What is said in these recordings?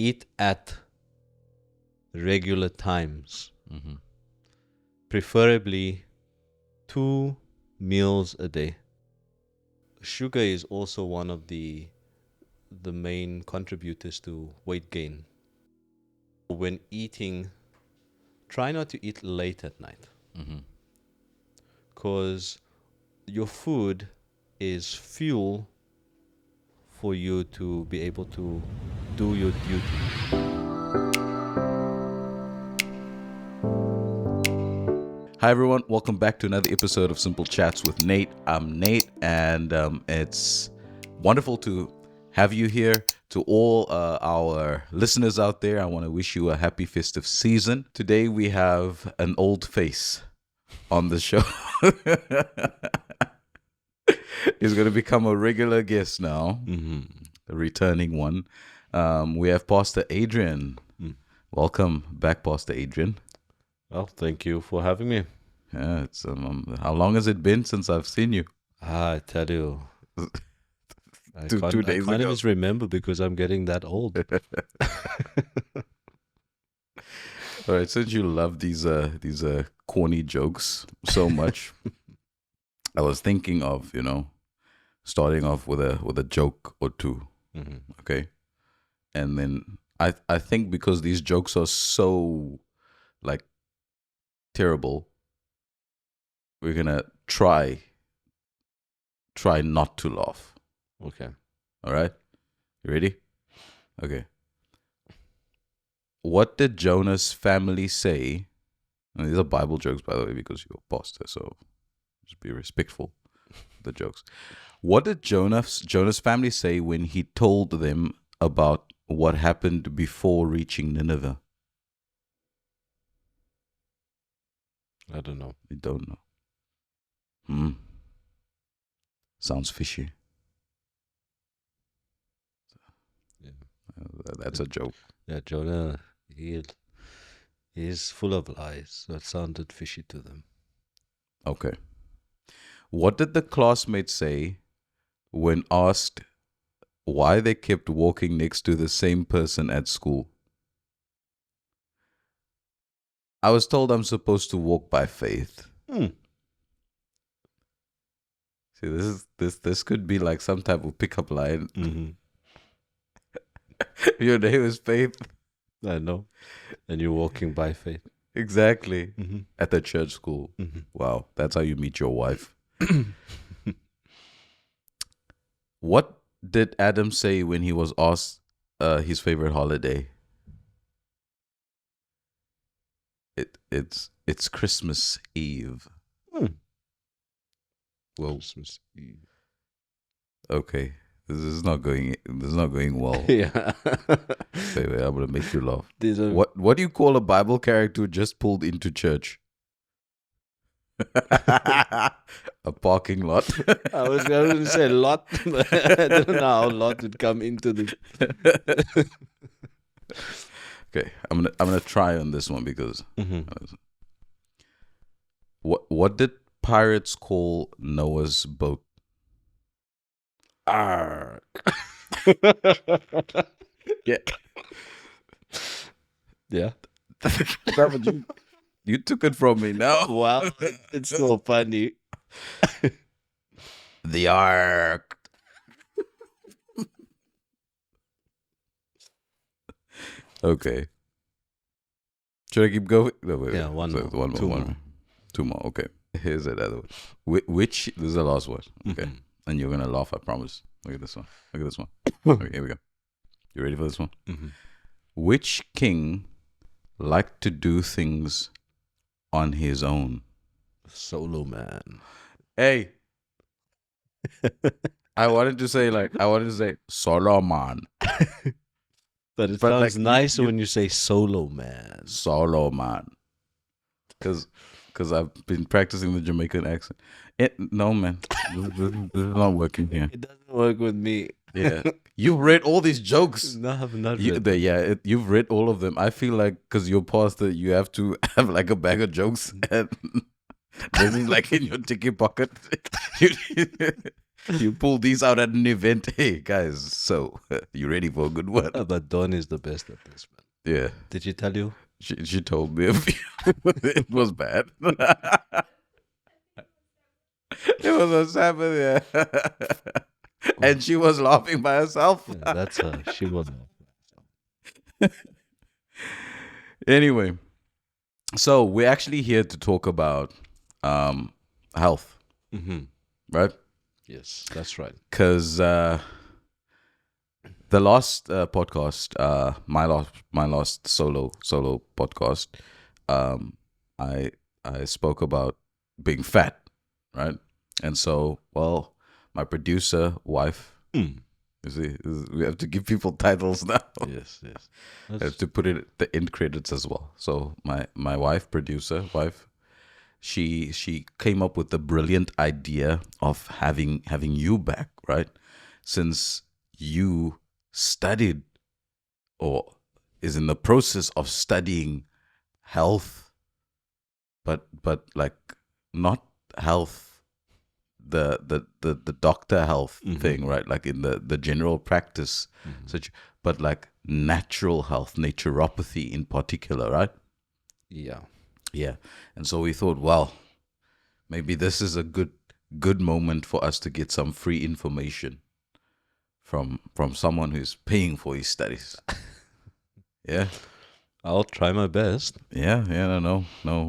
eat at regular times, preferably 2 meals a day. Sugar is also one of the main contributors to weight gain. When eating, try not to eat late at night, because your food is fuel for you to be able to do your duty. Hi everyone, welcome back to another episode of Simple Chats with Nate. I'm Nate, and it's wonderful to have you here. To all our listeners out there, I want to wish you a happy festive season. Today we have an old face on the show. He's going to become a regular guest now, a returning one. We have Pastor Adrian. Welcome back, Pastor Adrian. Well, thank you for having me. Yeah, it's how long has it been since I've seen you? I tell you, I 2 days can't ago. even remember because I'm getting that old. All right, since you love these corny jokes so much, I was thinking of starting off with a joke or two, okay, and then I think because these jokes are so like terrible, we're gonna try not to laugh. Okay. All right, you ready? Okay. What did Jonah's family say? And these are Bible jokes, by the way, because you're a pastor, so just be respectful of the jokes. What did Jonah's family say when he told them about what happened before reaching Nineveh? I don't know. We don't know. Sounds fishy. Yeah. That's a joke. Yeah, Jonah, he's full of lies. That sounded fishy to them. Okay. What did the classmates say when asked why they kept walking next to the same person at school? I was told I'm supposed to walk by faith. See, this could be like some type of pickup line. Your name is Faith. I know. And you're walking by faith. Exactly. At the church school. Wow, that's how you meet your wife. What did Adam say when he was asked his favorite holiday? It's Christmas Eve. Well, Christmas Eve. Okay, this is not going well. Yeah. Wait, I'm gonna make you laugh. These are... What do you call a Bible character who just pulled into church? A parking lot. I was going to say lot, but I don't know how lot would come into the... Okay, I'm gonna try on this one because what did pirates call Noah's boat? Ark. Yeah. Yeah. You took it from me now. Wow, it's so funny. The Ark. Okay. Should I keep going? No, wait, Yeah, wait. one more. More. Two more. Okay. Here's another one. Which this is the last one. Okay. And you're gonna laugh, I promise. Look at this one. Look at this one. Okay, here we go. You ready for this one? Which king liked to do things on his own? Solo man. Hey. I wanted to say Solomon. But it But sounds like, nice when you say solo man. Solomon. Because I've been practicing the Jamaican accent. No, man. This is not working here. It doesn't work with me. Yeah. You've read all these jokes. No, I've not read. You've read all of them. I feel like because you're pastor, you have to have like a bag of jokes. And this is like in your ticket pocket. You pull these out at an event. Hey guys, so you ready for a good one? But Dawn is the best at this, man. Yeah, Did she tell you? she told me a few. It was bad. It was a Sabbath, yeah. And she was laughing by herself. Yeah, that's her. She will know. Anyway, so we're actually here to talk about health, Mm-hmm. right? Yes, that's right. Because the last podcast, my last solo podcast, I spoke about being fat, right? And so, well, my producer wife, Mm. you see, we have to give people titles now. Yes, yes. I have to put it the end credits as well. So my wife, producer wife, she came up with the brilliant idea of having you back, right? Since you studied or is in the process of studying health, but like not health, the doctor health thing, right? Like in the general practice, such, but like natural health, naturopathy in particular, right? Yeah. Yeah. And so we thought, well, maybe this is a good moment for us to get some free information from someone who's paying for his studies. Yeah. I'll try my best. Yeah, no.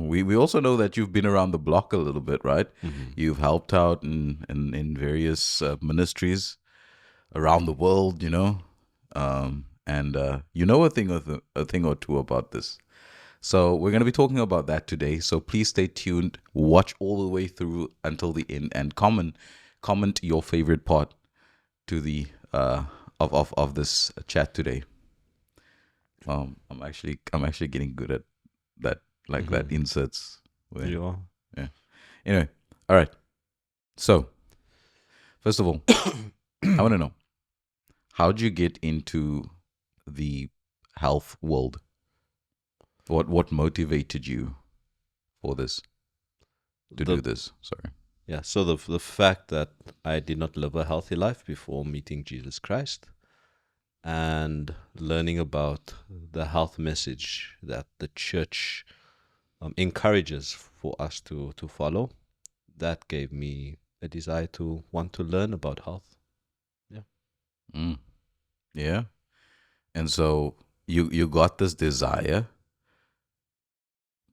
We also know that you've been around the block a little bit, right? You've helped out in various ministries around the world, and you know a thing or two about this. So we're going to be talking about that today. So please stay tuned, watch all the way through until the end, and comment your favorite part to the of this chat today. I'm actually getting good at that, like that inserts. Where, You are. yeah. Anyway, all right. So first of all, I want to know, how'd you get into the health world? What motivated you for this to do this? Sorry. Yeah. So the fact that I did not live a healthy life before meeting Jesus Christ, and learning about the health message that the church encourages for us to follow, that gave me a desire to want to learn about health. Yeah. Mm. Yeah. And so you got this desire.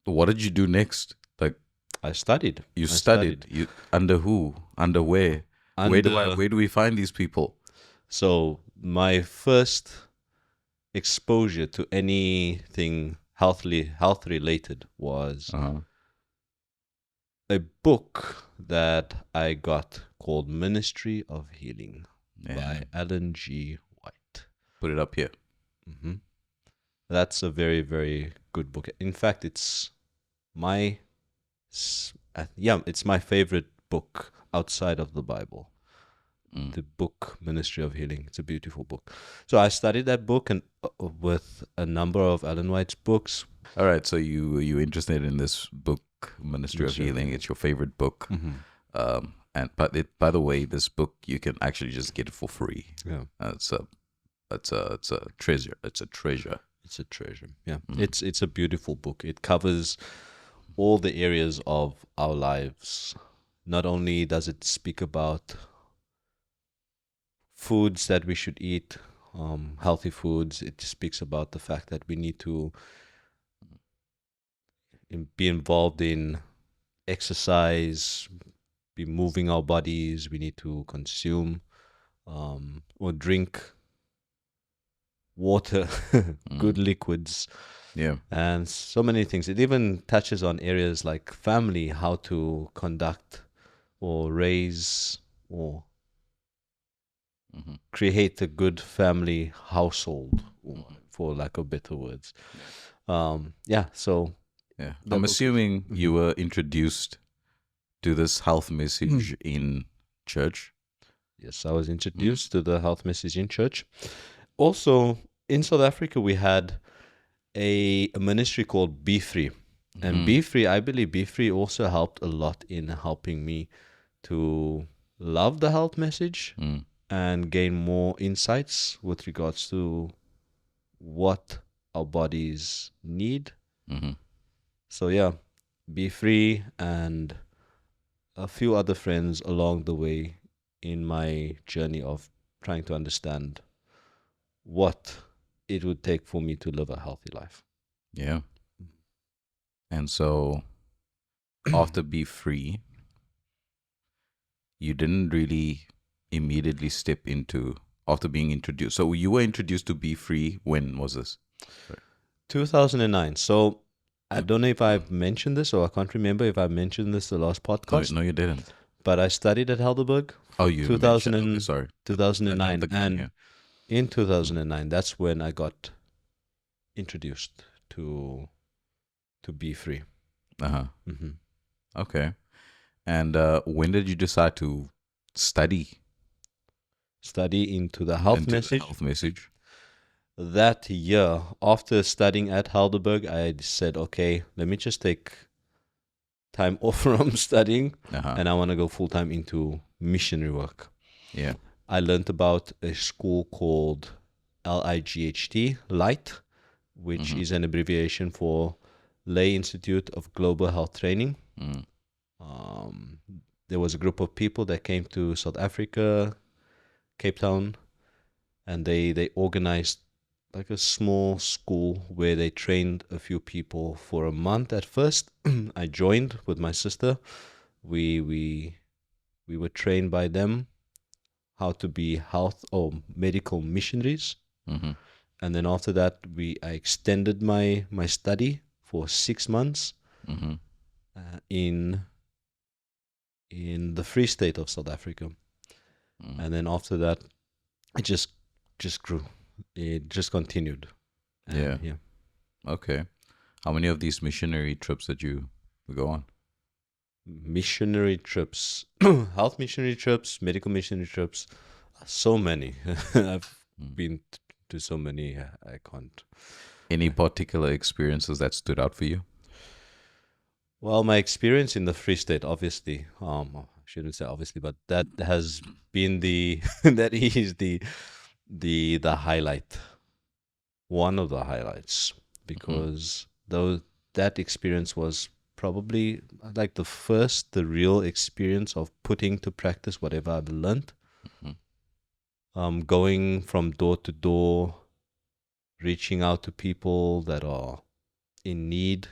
What did you do next? Like I studied. you I studied. You under who? Under where? Where do we find these people? So my first exposure to anything health related was Uh-huh. a book that I got called Ministry of Healing Yeah. by Alan G. White. Put it up here. hmm That's a very, very good book. In fact, it's my it's my favorite book outside of the Bible. The book Ministry of Healing. It's a beautiful book. So I studied that book and with a number of Ellen White's books. All right. So you interested in this book, Ministry of Healing? It's your favorite book. And by the way, this book you can actually just get it for free. Yeah, It's a treasure. It's a treasure. it's a treasure. Yeah, it's a beautiful book. It covers all the areas of our lives. Not only does it speak about foods that we should eat, healthy foods. It speaks about the fact that we need to be involved in exercise, be moving our bodies. We need to consume or drink water, good liquids, Yeah. and so many things. It even touches on areas like family, how to conduct or raise or create a good family household, for lack of better words. Yeah, so Yeah. that I'm book- assuming you were introduced to this health message in church. yes, I was introduced to the health message in church. Also, in South Africa, we had a ministry called Be Free. And Be Free, I believe Be Free also helped a lot in helping me to love the health message Mm. and gain more insights with regards to what our bodies need. Mm-hmm. So yeah, Be Free and a few other friends along the way in my journey of trying to understand what it would take for me to live a healthy life. Yeah. And so after Be Free, you didn't really immediately step into after being introduced. So you were introduced to Be Free. When was this? 2009. So I don't know if I've mentioned this, or I can't remember if I mentioned this the last No, podcast, no, you didn't. but I studied at Heidelberg Oh, you 2000 mentioned. Okay, sorry. I jumped 2009. the gun here. And in 2009, that's when I got introduced to Be Free. Uh-huh. Hmm. Okay. And when did you decide to study Study into the health into the message. health message? That year, after studying at Heidelberg, I said, okay, let me just take time off from studying, Uh-huh. and I want to go full time into missionary work. Yeah. I learned about a school called LIGHT, LIGHT, which Mhm. is an abbreviation for Lay Institute of Global Health Training. Mm. Um, there was a group of people that came to South Africa, Cape Town, and they organized like a small school where they trained a few people for a month at first. I joined with my sister. We were trained by them how to be health or medical missionaries. Mhm. And then after that, I extended my study for 6 months Mhm. in the Free State of South Africa. Mm. And then after that, it just grew. It just continued. And Yeah. Okay. How many of these missionary trips did you go on? missionary trips, health missionary trips, medical missionary trips, so many. I've Mm. been to so many. I can't. Any particular experiences that stood out for you? Well, my experience in the Free State, obviously, I shouldn't say obviously, but that has been the that is the highlight, one of the highlights, because though that experience was probably like the real experience of putting to practice whatever I've learned. Mhm. Going from door to door, reaching out to people that are in need,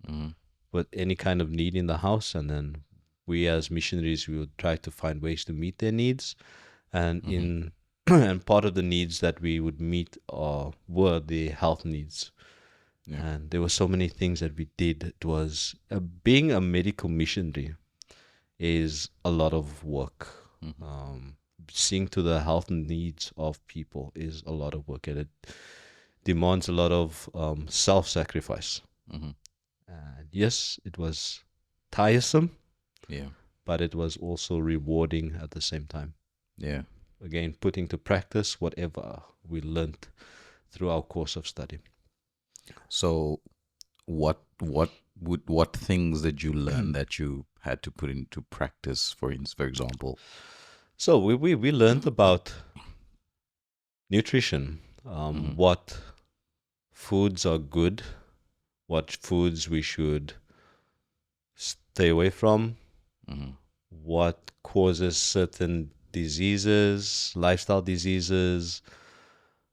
Mhm. with any kind of need in the house, and then we as missionaries we would try to find ways to meet their needs, and Mhm. in and part of the needs that we would meet were the health needs. Yeah. And there were so many things that we did. It was being a medical missionary is a lot of work. Mhm. Seeing to the health needs of people is a lot of work, and it demands a lot of self-sacrifice. Mhm. And yes, it was tiresome, Yeah. but it was also rewarding at the same time. Yeah. Again, putting to practice whatever we learned through our course of study. So, what things did you learn that you had to put into practice? For example. So we learned about nutrition, Mhm. what foods are good, what foods we should stay away from, Mhm. what causes certain diseases, lifestyle diseases,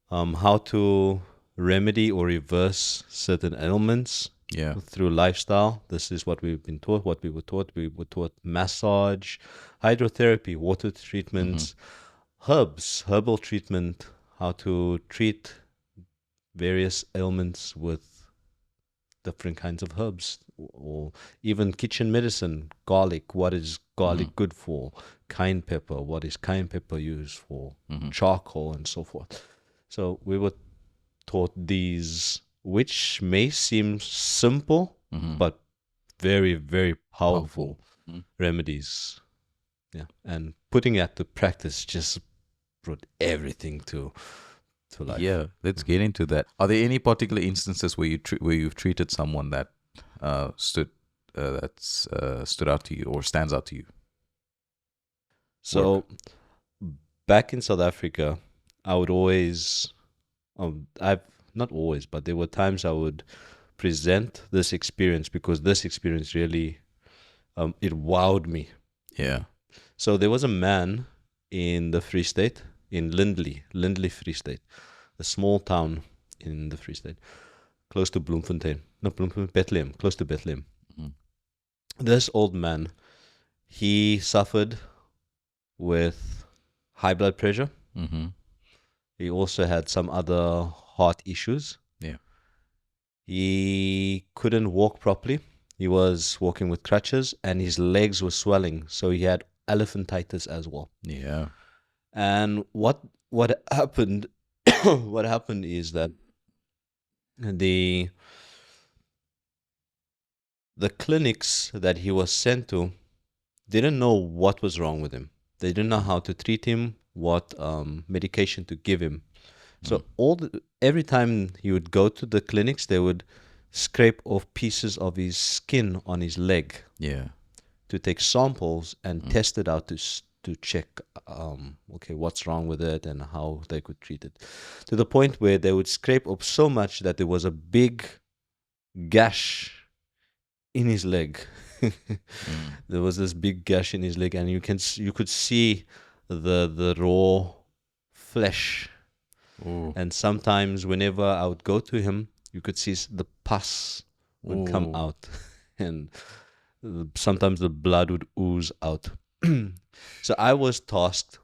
how to remedy or reverse certain ailments Yeah. through lifestyle. This is what we've been taught, what we were taught. We were taught massage, hydrotherapy, water treatments, herbs, herbal treatment, how to treat various ailments with different kinds of herbs, or even kitchen medicine, garlic, what is garlic good for, cayenne pepper, what is cayenne pepper used for, charcoal, and so forth. So we were taught these, which may seem simple, but very, very powerful Mhm. remedies. Yeah. And putting it to practice just brought everything to life. Yeah, let's get into that. Are there any particular instances where where you've treated someone that stood out to you or stands out to you? So back in South Africa, I would always, I've not always, but there were times I would present this experience because this experience really, it wowed me. Yeah. So there was a man in the Free State, in Lindley Free State, a small town in the Free State, close to Bloemfontein. No, Bloemfontein, Bethlehem, close to Bethlehem. Mhm. This old man, he suffered with high blood pressure. Mm-hmm. He also had some other heart issues. Yeah. He couldn't walk properly. He was walking with crutches and his legs were swelling. So he had elephantitis as well. Yeah. And what happened what happened is that the clinics that he was sent to didn't know what was wrong with him. They didn't know how to treat him, what medication to give him. So every time he would go to the clinics, they would scrape off pieces of his skin on his leg Yeah. to take samples and test it out to check, okay, what's wrong with it and how they could treat it. To the point where they would scrape up so much that there was a big gash in his leg. There was this big gash in his leg, and you could see the raw flesh. Ooh. And sometimes whenever I would go to him, you could see the pus would come Ooh. out, and sometimes the blood would ooze out. So I was tasked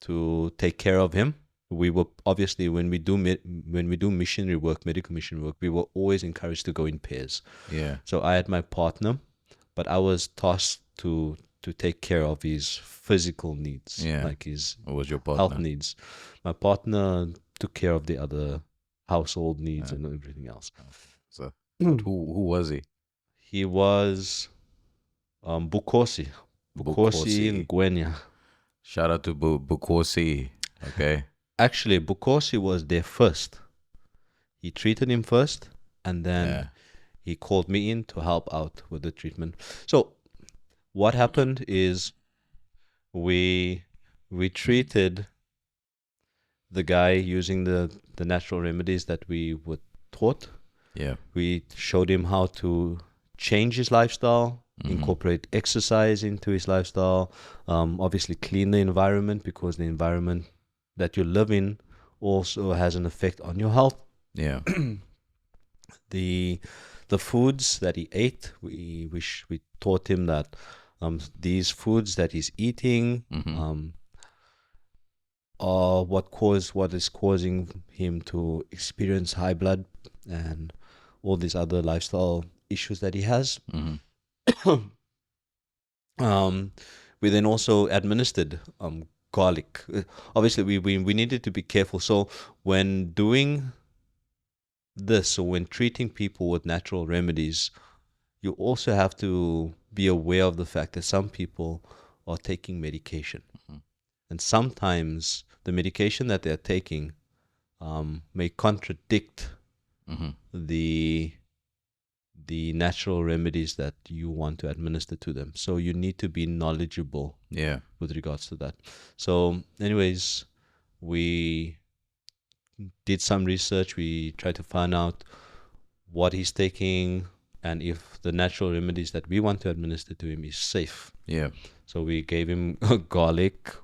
to take care of him. We were obviously, when we do missionary work, medical missionary work, we were always encouraged to go in pairs. Yeah. So I had my partner, but I was tasked to take care of his physical needs, Yeah. like his What was your health partner? needs. My partner took care of the other household needs and everything else. So, who was he? He was Bukosi Bukosi. Ngwenya. Shout out to Bukosi. Okay. Actually, Bukosi was there first. He treated him first, and then Yeah. he called me in to help out with the treatment. So what happened is we treated the guy using the natural remedies that we were taught. Yeah. We showed him how to change his lifestyle, incorporate exercise into his lifestyle, obviously clean the environment, because the environment that you live in also has an effect on your health. Yeah. The foods that he ate, we taught him that these foods that he's eating are what is causing him to experience high blood and all these other lifestyle issues that he has. We then also administered garlic. Obviously, we needed to be careful. So when doing this, or when treating people with natural remedies, you also have to be aware of the fact that some people are taking medication. And sometimes the medication that they're taking may contradict the natural remedies that you want to administer to them. So you need to be knowledgeable with regards to that. So anyways, we did some research. We tried to find out what he's taking and if the natural remedies that we want to administer to him is safe. Yeah. So we gave him garlic.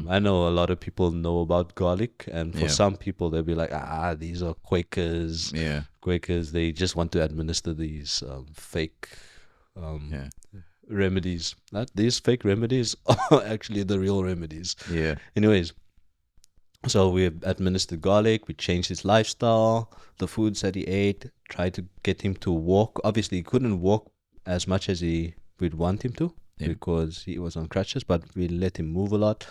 I know a lot of people know about garlic, and for some people they'll be like, these are Quakers. Yeah. Quakers, they just want to administer these fake remedies. These fake remedies are actually the real remedies. Yeah. Anyways, so we administered garlic, we changed his lifestyle, the foods that he ate, tried to get him to walk. Obviously, he couldn't walk as much as we'd want him to, because he was on crutches, but we let him move a lot,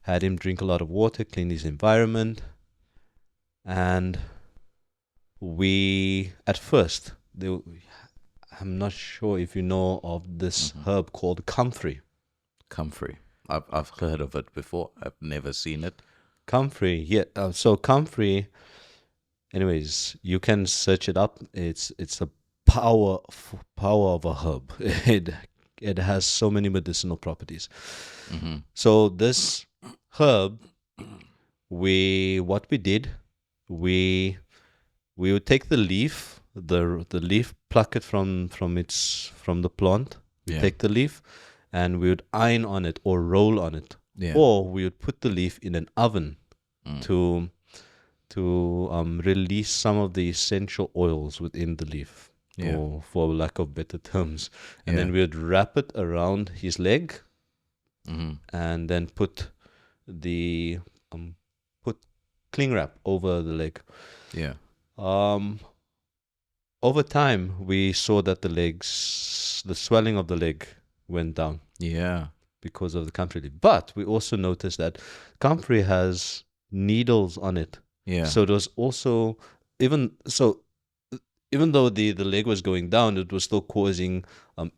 had him drink a lot of water, clean his environment. And we, at first, I'm not sure if you know of this herb called comfrey. Comfrey. I've heard of it before. I've never seen it. Comfrey, yeah. So comfrey, anyways, you can search it up. It's a power of a herb. It it has so many medicinal properties. Mm-hmm. So this herb, what we did, we would take the leaf, the leaf, pluck it from the plant. We Yeah. take the leaf, and we would iron on it or roll on it, Yeah. or we would put the leaf in an oven Mm. to release some of the essential oils within the leaf, Yeah. or for lack of better terms. And Yeah. then we would wrap it around his leg, Mm-hmm. and then put the put cling wrap over the leg. Yeah. Over time, we saw that the swelling of the leg went down Yeah. because of the comfrey leaf. But we also noticed that comfrey has needles on it. Yeah. So it was also, even though the leg was going down, it was still causing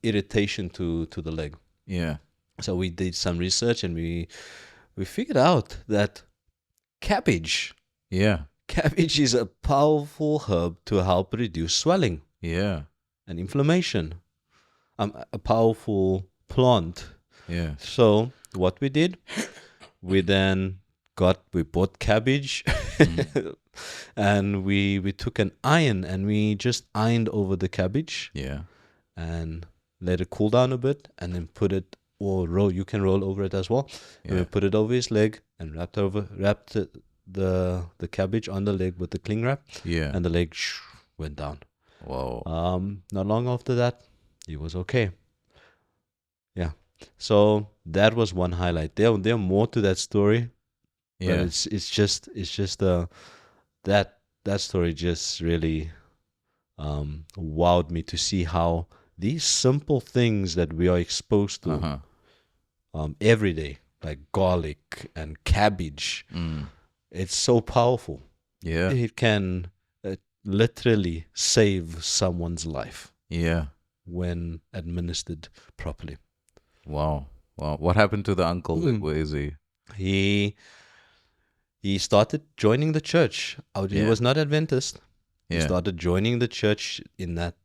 irritation to the leg. Yeah. So we did some research, and we figured out that cabbage Yeah. is a powerful herb to help reduce swelling Yeah. and inflammation. A powerful plant. Yeah. So what we did, we bought cabbage, and we took an iron, and we just ironed over the cabbage Yeah. and let it cool down a bit, and then put it, or roll. You can roll over it as well. And we Yeah. put it over his leg and wrapped the cabbage on the leg with the cling wrap, Yeah. and the leg went down. Whoa. Not long after that, he was okay. Yeah. So that was one highlight. There are more to that story, but Yeah. it's just that story just really wowed me to see how these simple things that we are exposed to Uh-huh. every day, like garlic and cabbage, Mm. it's so powerful. Yeah. It can literally save someone's life Yeah. when administered properly. Wow. Wow. What happened to the uncle? Where is he? He started joining the church. He Yeah. was not Adventist. He Yeah. started joining the church in that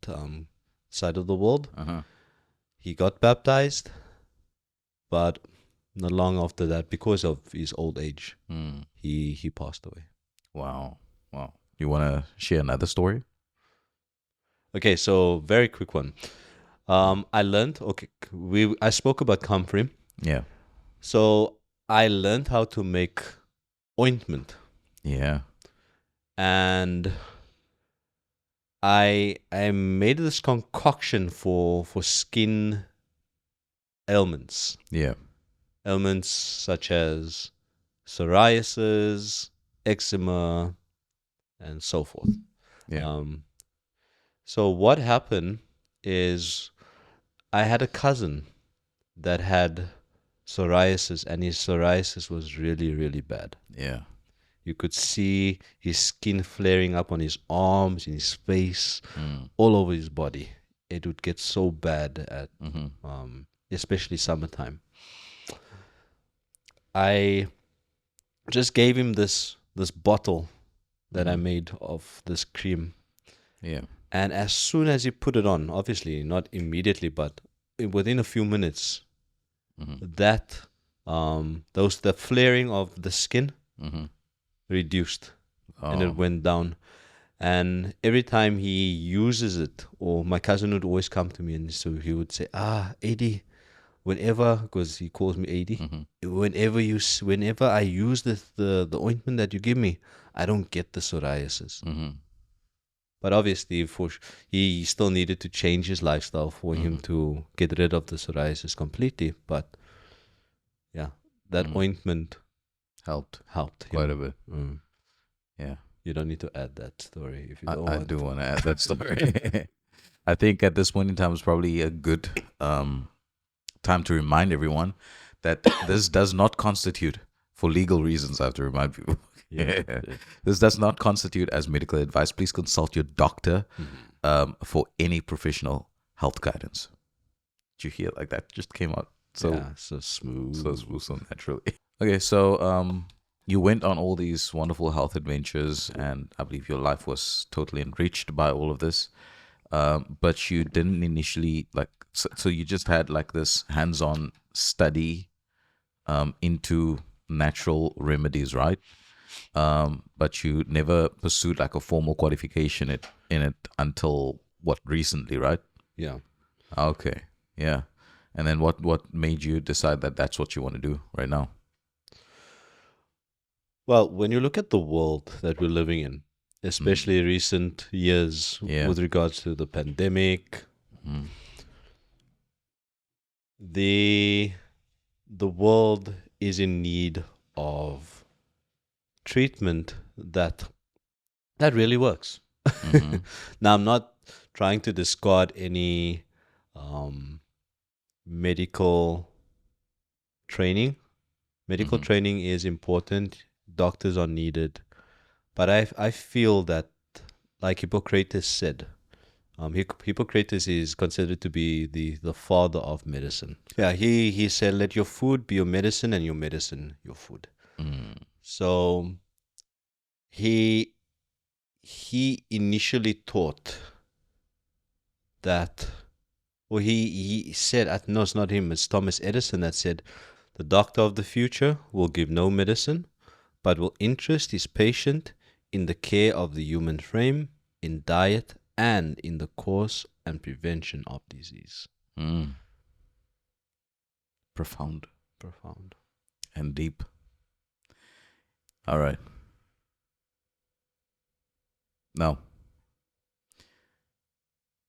side of the world. Uh-huh. He got baptized, but not long after that, because of his old age, Mm. he passed away. Wow. Wow. You want to share another story? Okay, so very quick one. I learned. Okay, I spoke about comfrey. Yeah. So I learned how to make ointment, Yeah. and I made this concoction for skin ailments. Yeah. Ailments such as psoriasis, eczema, and so forth. Yeah. So what happened is, I had a cousin that had psoriasis, and his psoriasis was really, really bad. Yeah. You could see his skin flaring up on his arms, in his face, Mm. all over his body. It would get so bad at Mm-hmm. especially summertime. I just gave him this bottle that I made of this cream, Yeah. and as soon as he put it on, obviously not immediately, but within a few minutes, Mm-hmm. that the flaring of the skin Mm-hmm. reduced, and Oh. it went down. And every time he uses it, or my cousin would always come to me, and so he would say, AD, whenever, because he calls me AD, Mm-hmm. whenever I use the ointment that you give me, I don't get the psoriasis. Mm-hmm. But obviously, he still needed to change his lifestyle for him to get rid of the psoriasis completely. But yeah, that ointment Helped helped him. quite a bit. Mm. Yeah. You don't need to add that story if you don't I want. do want to add that story. I think at this point in time, it's probably a good time to remind everyone that this does not constitute, for legal reasons, I have to remind people. Yeah. This does not constitute as medical advice. Please consult your doctor for any professional health guidance. Did you hear it like that? Just came out so smooth. so naturally. Okay, so you went on all these wonderful health adventures, and I believe your life was totally enriched by all of this. But you didn't initially So you just had like this hands-on study into natural remedies, right? But you never pursued like a formal qualification in it until what, recently, right? Yeah. Okay, yeah. And then what made you decide that that's what you want to do right now? Well, when you look at the world that we're living in, Mm, especially recent years yeah. with regards to the pandemic, Mm, the the world is in need of treatment that really works. mm-hmm, Now, I'm not trying to discard any um, medical training. Medical mm-hmm, training is important. Doctors are needed, but I feel that, like Hippocrates said, Hippocrates is considered to be the father of medicine. Yeah, he said, "Let your food be your medicine, and your medicine your food." mm, So he he initially taught that, well, he said, no, it's not him, it's Thomas Edison that said, the doctor of the future will give no medicine, but will interest his patient in the care of the human frame, in diet, and in the cause and prevention of disease. mm. Profound Profound. and deep. All right. Now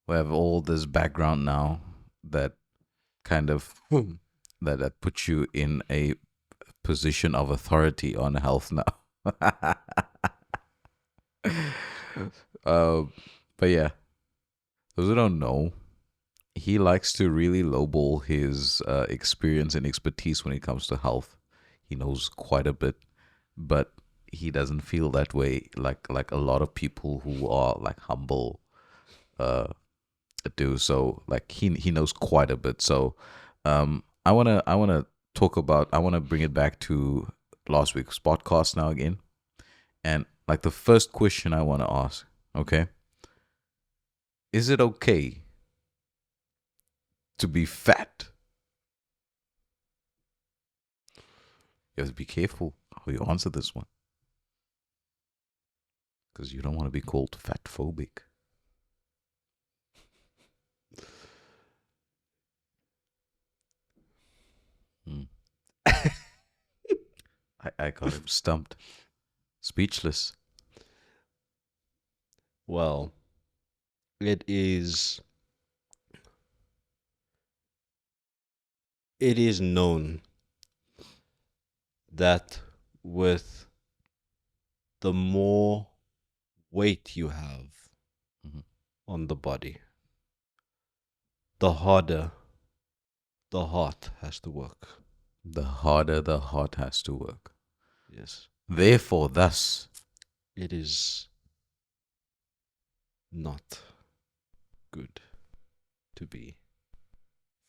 we have all this background now that kind of that puts you in a position of authority on health now. uh, but yeah, those who don't know, he likes to really lowball his experience and expertise when it comes to health. He knows quite a bit, but he doesn't feel that way like a lot of people who are like humble uh do. So like he knows quite a bit. So I wanna talk about, I wanna bring it back to last week's podcast now again. And like the first question I wanna ask, okay, is it okay to be fat? You have to be careful how you answer this one, because you don't want to be called fat phobic. Hmm. I got him stumped, speechless. Well, it is it is known that with the more weight you have Mhm. on the body, the harder the heart has to work. The harder the heart has to work. Yes. Therefore, thus, It is not good to be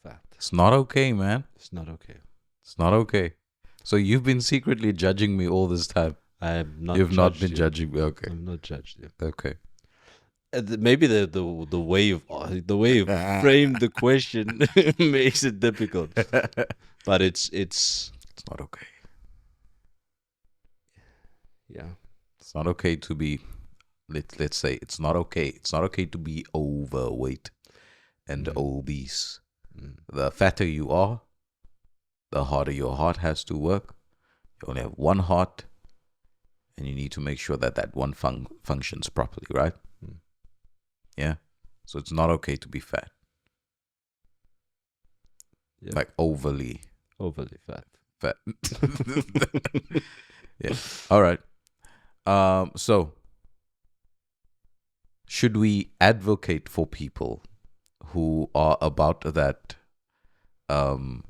fat. it's not okay, man. It's not okay. It's not okay. So you've been secretly judging me all this time. I have not You've not judged been you. judging me. Okay. I've not judged you. Okay. Maybe the way you framed the question makes it difficult, but it's It's not okay. yeah. It's not okay to be, let's say, it's not okay. It's not okay to be overweight and Mm, obese. mm. The fatter you are, the harder your heart has to work. You only have one heart, and you need to make sure that that one functions properly, right? Mm. Yeah. So it's not okay to be fat, Yeah. like overly Overly fat. fat. Yeah. All right. So should we advocate for people who are about that um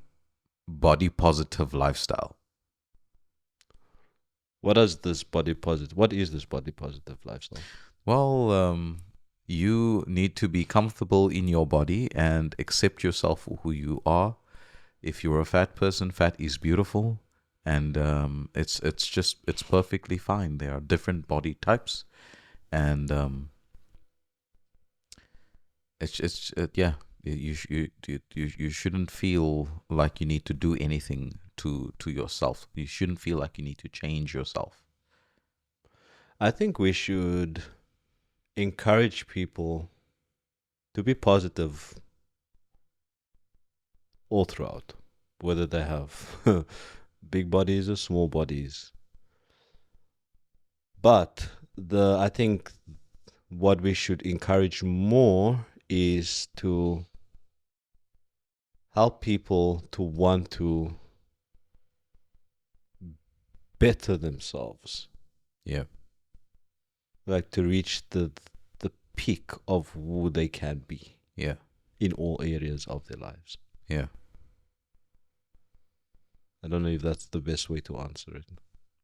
body positive lifestyle? What is this body positive? What is this body positive lifestyle? Well, you need to be comfortable in your body and accept yourself for who you are. If you're a fat person, fat is beautiful, and it's perfectly fine. There are different body types, and yeah. You shouldn't feel like you need to do anything to yourself. You shouldn't feel like you need to change yourself. I think we should encourage people to be positive all throughout, whether they have big bodies or small bodies. But I think what we should encourage more is to help people to want to better themselves, Yeah, like to reach the peak of who they can be yeah, in all areas of their lives. yeah. I don't know if that's the best way to answer it,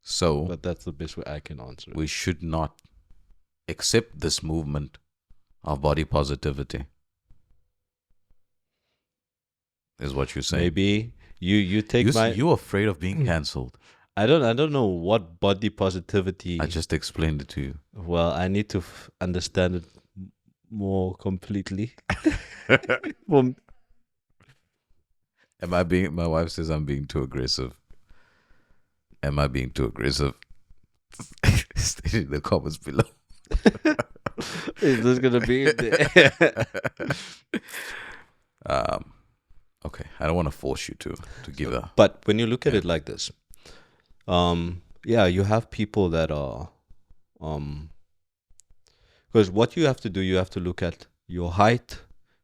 So but that's the best way I can answer it. we should not accept this movement of body positivity. Is what you're saying? Maybe you take You're afraid of being cancelled. I don't know what body positivity. I just explained it to you. Well, I need to understand it more completely. Well, Am I being? My wife says I'm being too aggressive. Am I being too aggressive? State it in the comments below. is this gonna be in there? Okay, I don't want to force you to give a. But when you look at it like this, yeah, you have people that are, because what you have to do, you have to look at your height,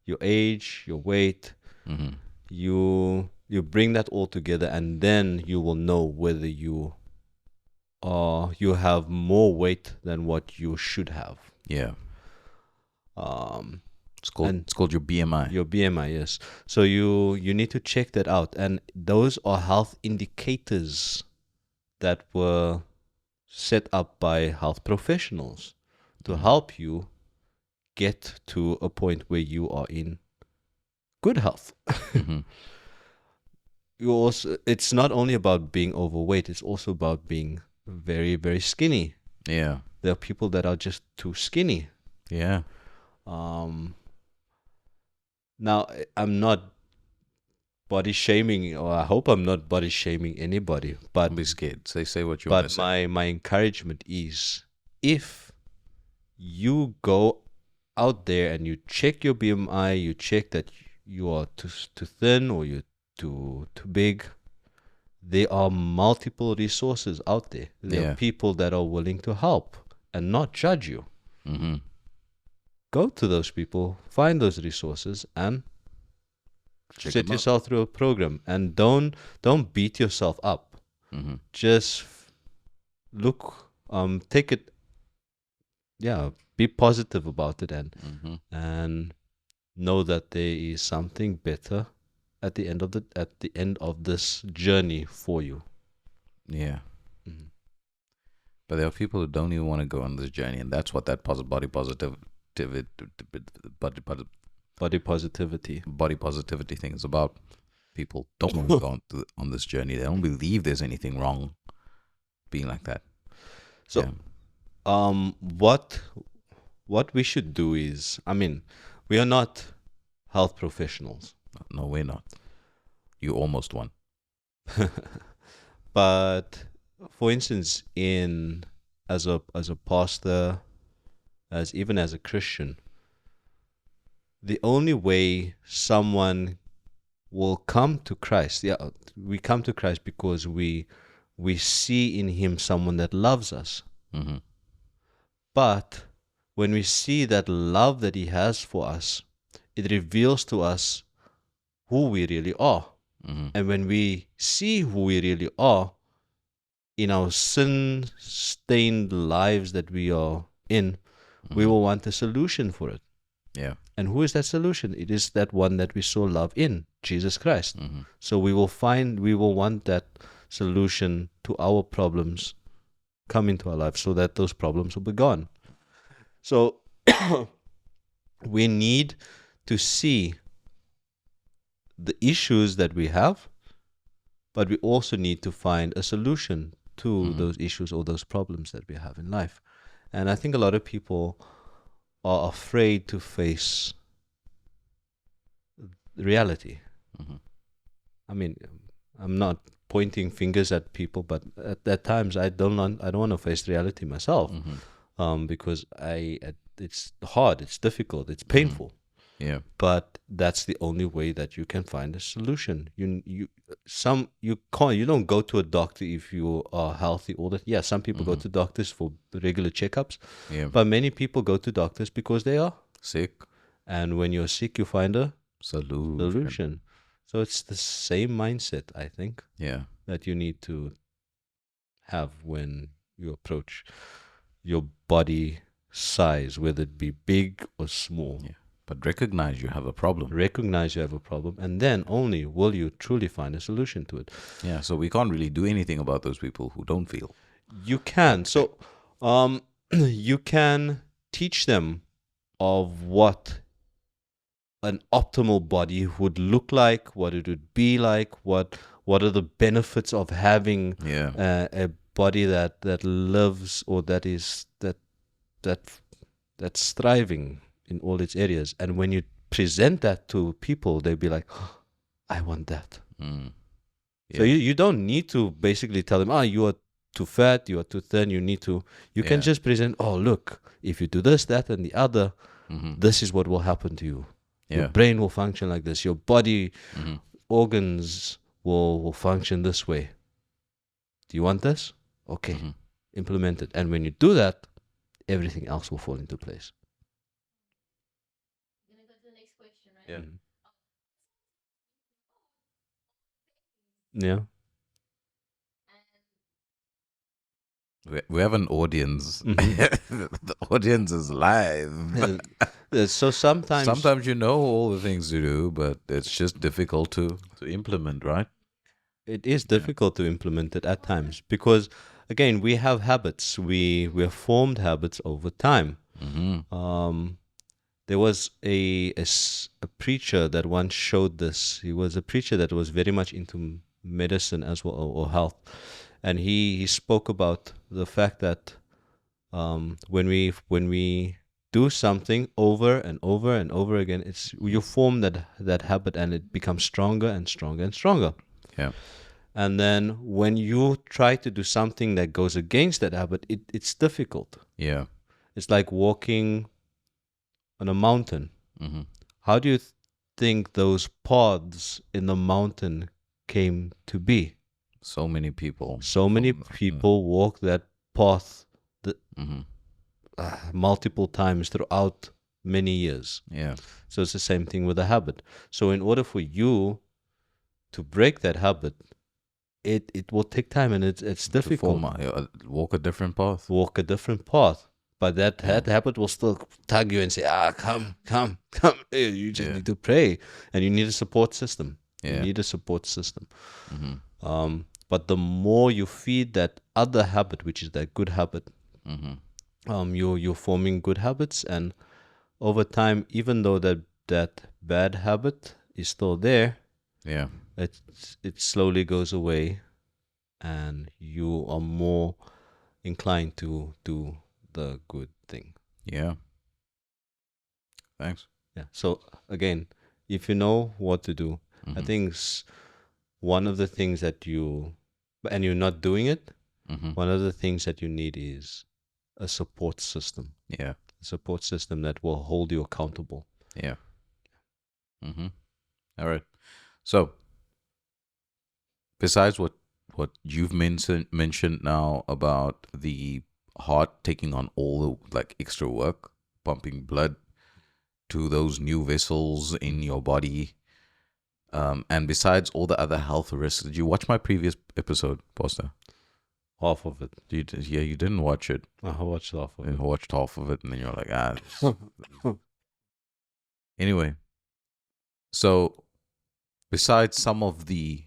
your age, your weight. Mhm. You bring that all together, and then you will know whether you have more weight than what you should have. Yeah, Um, it's called your BMI. Your BMI, yes. So you need to check that out, and those are health indicators that were set up by health professionals to help you get to a point where you are in good health. Mhm. It's not only about being overweight, it's also about being very, very skinny. Yeah, There are people that are just too skinny. yeah. Now, I'm not body shaming, or I hope I'm not body shaming anybody, but Don't be scared. Say what you want to but say. my encouragement is, if you go out there and you check your BMI, you check that you are too thin or you're too big, there are multiple resources out there. There Yeah. are people that are willing to help and not judge you. Mm-hmm. Go to those people, find those resources, and Check set them out. yourself through a program. And don't beat yourself up. Mm-hmm. Just look, take it, be positive about it, Mm-hmm. and know that there is something better at the end of this journey for you. Yeah. Mhm. But there are people who don't even want to go on this journey, and that's what that body positivity thing is about. People don't want to go on this journey. They don't believe there's anything wrong being like that. So, Yeah. what we should do is, I mean, we are not health professionals, No, we're not. You almost won. but for instance, as a pastor, even as a Christian, the only way someone will come to Christ, we come to Christ because we see in him someone that loves us. Mm-hmm. But when we see that love that he has for us, it reveals to us who we really are. Mm-hmm. And when we see who we really are in our sin-stained lives that we are in, we will want a solution for it. Yeah. And who is that solution? It is that one that we so love in, Jesus Christ. Mm-hmm. So we will want that solution to our problems come into our lives so that those problems will be gone. So we need to see the issues that we have, but we also need to find a solution to those issues or those problems that we have in life. And I think a lot of people are afraid to face reality. Mm-hmm. I mean, I'm not pointing fingers at people, but at times I don't want to face reality myself, because it's hard, it's difficult, it's painful. Yeah. But that's the only way that you can find a solution. You don't go to a doctor if you are healthy all the. Yeah, some people go to doctors for regular checkups, Yeah. but many people go to doctors because they are. Sick. And when you're sick, you find a Solution. solution. So it's the same mindset, I think, Yeah. that you need to have when you approach your body size, whether it be big or small. Yeah. But recognize you have a problem. Recognize you have a problem, and then only will you truly find a solution to it. Yeah. So we can't really do anything about those people who don't feel. You can. So you can teach them of what an optimal body would look like, what it would be like, what are the benefits of having Yeah. a body that lives, or that's thriving in all its areas. And when you present that to people, they'll be like, oh, I want that. Mm. So Yeah. you don't need to basically tell them, you are too fat, you are too thin, you can Yeah. just present, oh, look, if you do this, that, and the other, this is what will happen to you. Your Yeah. brain will function like this. Your body Mm-hmm. organs will function this way. Do you want this? Okay, implement it. And when you do that, everything else will fall into place. Yeah. Yeah. We have an audience. The audience is live. So Sometimes you know all the things to do, but it's just difficult to implement, right? it is difficult to implement it at times because, again, we have habits. We have formed habits over time. There was a preacher that once showed this. He was a preacher that was very much into medicine as well, or health, and he spoke about the fact that when we do something over and over and over again, you form that habit, and it becomes stronger and stronger and stronger. Yeah. And then when you try to do something that goes against that habit, it's difficult. Yeah. It's like walking on a mountain. How do you think those paths in the mountain came to be? So many people. So many people walk that path multiple times throughout many years. Yeah. So it's the same thing with a habit. So in order for you to break that habit, it will take time, and it's difficult. Walk a different path. Walk a different path. But that habit will still tug you and say, come. Hey, you just need to pray. And you need a support system. Yeah. You need a support system. But the more you feed that other habit, which is that good habit, you're forming good habits. And over time, even though that bad habit is still there, Yeah. it slowly goes away, and you are more inclined to do the good thing. Yeah. Thanks. Yeah. So again, if you know what to do, I think one of the things that and you're not doing it, one of the things that you need is a support system. Yeah. A support system that will hold you accountable. Yeah. All right. So, besides what you've mentioned now about the heart taking on all the extra work, pumping blood to those new vessels in your body, and besides all the other health risks, did you watch my previous episode, Pastor? Half of it. You didn't watch it. I watched half of You it. watched half of it, and then you're like, Anyway, so besides some of the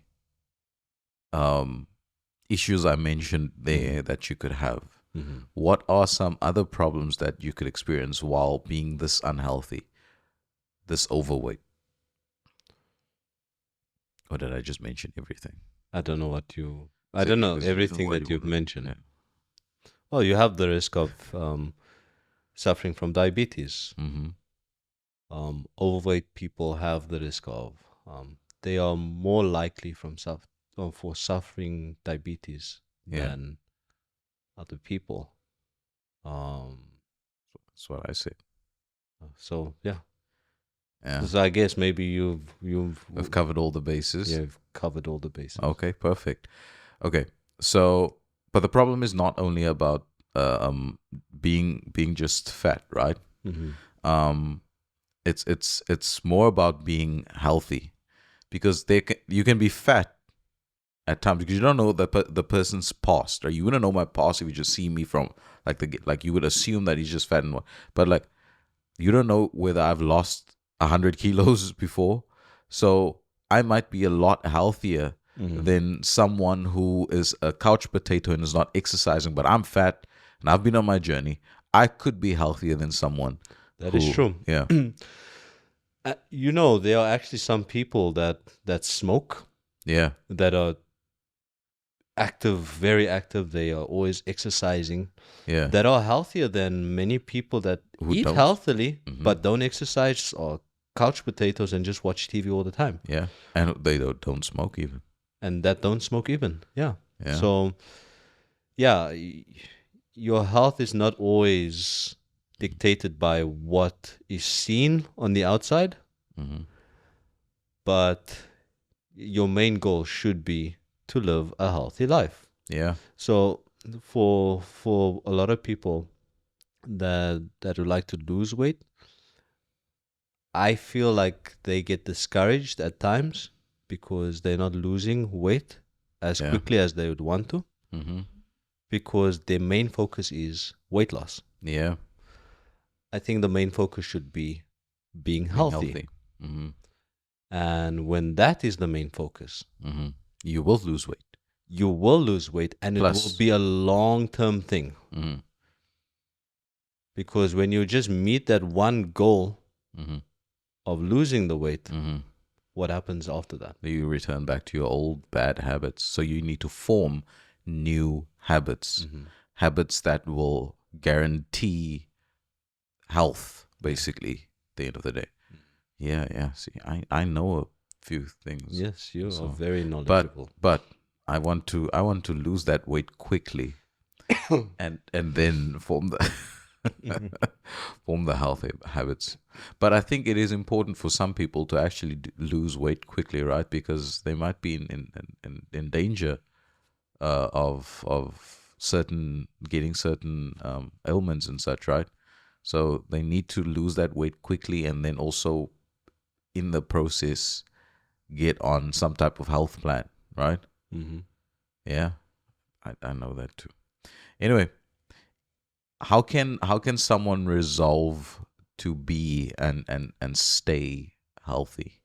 issues I mentioned there that you could have, what are some other problems that you could experience while being this unhealthy, this overweight? Or did I just mention everything? I don't know I don't know everything that you've mentioned. Yeah. Well, you have the risk of suffering from diabetes. overweight people have the risk of they are more likely for suffering diabetes Yeah. than other people. Um, That's what I say. so yeah, Yeah. so I guess maybe you've We've covered all the bases. you've covered all the bases. Okay, perfect. Okay. So, but the problem is not only about being just fat, right? Mm-hmm. Um it's more about being healthy, because you can be fat at times because you don't know the person's past, or you wouldn't know my past if you just see me from like you would assume that he's just fat and what, but like you don't know whether I've lost 100 kilos before, so I might be a lot healthier Mm-hmm. than someone who is a couch potato and is not exercising, but I'm fat and I've been on my journey. I could be healthier than someone That is who, true. yeah, There are actually some people that smoke, yeah, that are active, very active. They are always exercising, yeah, that are healthier than many people that who eat don't. healthily but don't exercise, or couch potatoes and just watch TV all the time, Yeah, and they don't smoke even. and that don't smoke even. Yeah. Yeah, So yeah, your health is not always dictated by what is seen on the outside, hmm, but your main goal should be to live a healthy life. yeah, So for a lot of people that would like to lose weight, I feel like they get discouraged at times because they're not losing weight as yeah, quickly as they would want to, hmm, because their main focus is weight loss. yeah, I think the main focus should be being being healthy. healthy. Hmm, And when that is the main focus, hmm, you will lose weight. you will lose weight, and it will Plus, be a long-term thing. hmm, Because when you just meet that one goal hmm, of losing the weight, hmm, what happens after that? you return back to your old bad habits. So you need to form new habits, Mm-hmm. habits that will guarantee health, Yeah. basically, at the end of the day. Yeah, yeah. See, I know a few things. Yes, you are So, very but knowledgeable. I want to lose that weight quickly, and then form the form the healthy habits. But I think it is important for some people to actually lose weight quickly, right? Because they might be in danger of certain getting certain ailments and such, right? So they need to lose that weight quickly, and then also in the process get on some type of health plan, right? Mm-hmm. Yeah, I know that too. Anyway, how can someone resolve to be and stay healthy?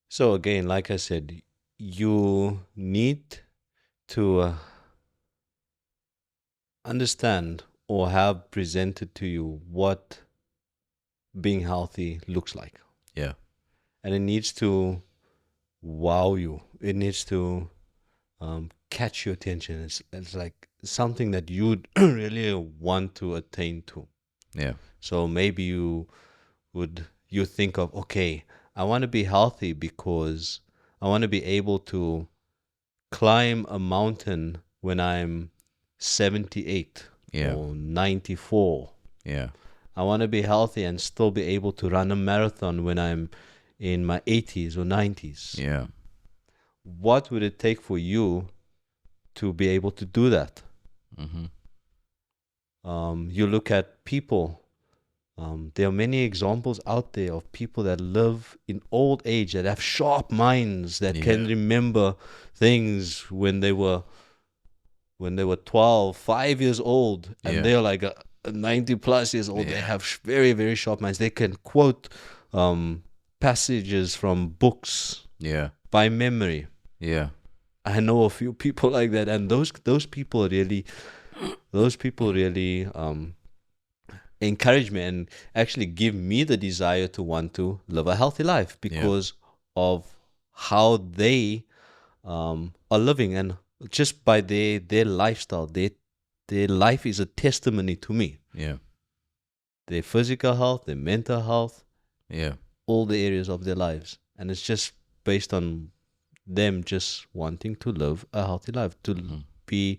So again, like I said, you need to understand or have presented to you what being healthy looks like. Yeah, And it needs to wow you. It needs to catch your attention. It's like something that you really want to attain to. yeah, So maybe you think of, okay, I want to be healthy because I want to be able to climb a mountain when I'm 78 yeah, or 94. yeah, I want to be healthy and still be able to run a marathon when I'm in my 80s or 90s. yeah, What would it take for you to be able to do that? mm-hmm. You look at people. There are many examples out there of people that live in old age, that have sharp minds, that can Yeah, remember things when they were 12, 5 years old, and yeah, they're like a 90 plus years old. They yeah, have very, very sharp minds. They can quote passages from books yeah, by memory. yeah, I know a few people like that, and those people really encourage me and actually give me the desire to want to live a healthy life yeah, because of how they are living, and just by their lifestyle. Their life is a testimony to me. yeah, their physical health, their mental health, Yeah. all the areas of their lives. And it's just based on them just wanting to live a healthy life, to Mm-hmm. be